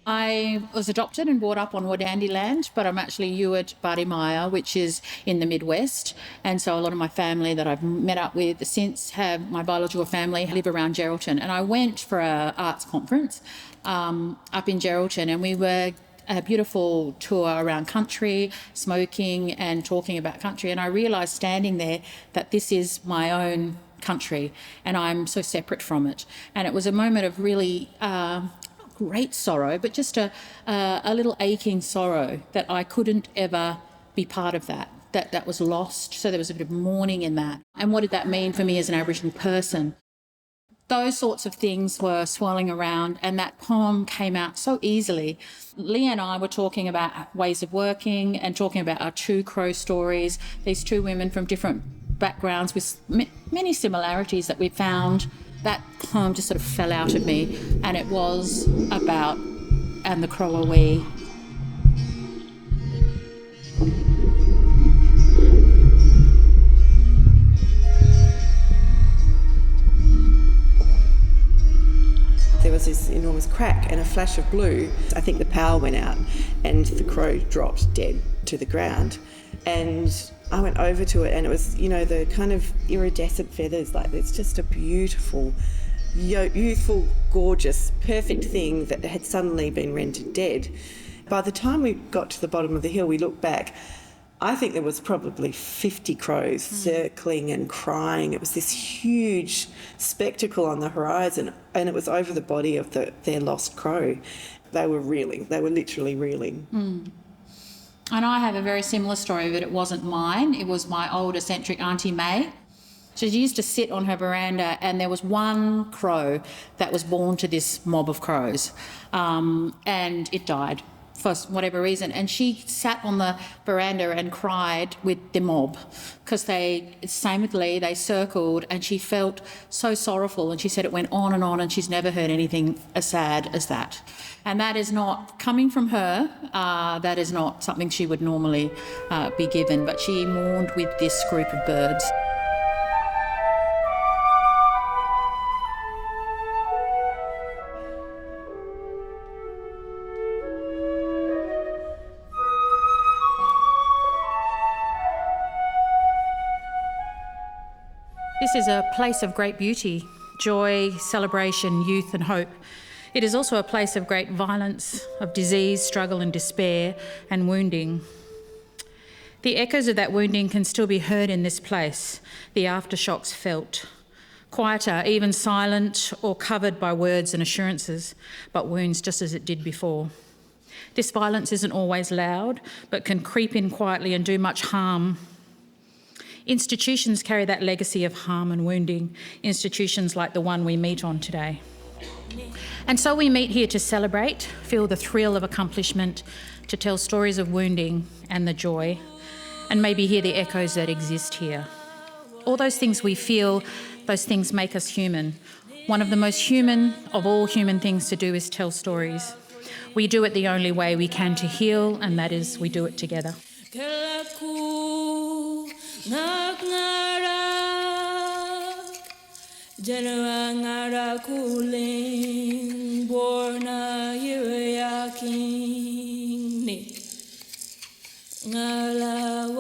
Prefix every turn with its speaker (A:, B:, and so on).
A: I was adopted and brought up on Wadandi land, but I'm actually Yued Badimia, which is in the Midwest. And so a lot of my family that I've met up with since have my biological family live around Geraldton. And I went for an arts conference up in Geraldton, and we were a beautiful tour around country, smoking and talking about country. And I realised standing there that this is my own country and I'm so separate from it. And it was a moment of really great sorrow, but just a little aching sorrow that I couldn't ever be part of that was lost. So there was a bit of mourning in that. And what did that mean for me as an Aboriginal person? Those sorts of things were swirling around, and that poem came out so easily. Lee and I were talking about ways of working and talking about our two crow stories, these two women from different backgrounds with many similarities that we found. That poem just sort of fell out of me, and it was about "And the Crow Are We."
B: There was this enormous crack and a flash of blue. I think the power went out and the crow dropped dead to the ground. And I went over to it, and it was, the kind of iridescent feathers. Like, it's just a beautiful, youthful, gorgeous, perfect thing that had suddenly been rendered dead. By the time we got to the bottom of the hill, we looked back. I think there was probably 50 crows circling and crying. It was this huge spectacle on the horizon, and it was over the body of their lost crow. They were reeling. They were literally reeling.
A: And I have a very similar story, but it wasn't mine. It was my old eccentric Auntie May. She used to sit on her veranda, and there was one crow that was born to this mob of crows, and it died for whatever reason, and she sat on the veranda and cried with the mob because same with Lee, they circled, and she felt so sorrowful, and she said it went on, and she's never heard anything as sad as that. And that is not coming from her, that is not something she would normally be given, but she mourned with this group of birds. This is a place of great beauty, joy, celebration, youth and hope. It is also a place of great violence, of disease, struggle and despair and wounding. The echoes of that wounding can still be heard in this place, the aftershocks felt. Quieter, even silent or covered by words and assurances, but wounds just as it did before. This violence isn't always loud, but can creep in quietly and do much harm. Institutions carry that legacy of harm and wounding, institutions like the one we meet on today. And so we meet here to celebrate, feel the thrill of accomplishment, to tell stories of wounding and the joy, and maybe hear the echoes that exist here. All those things we feel, those things make us human. One of the most human of all human things to do is tell stories. We do it the only way we can to heal, and that is we do it together.
C: Gnale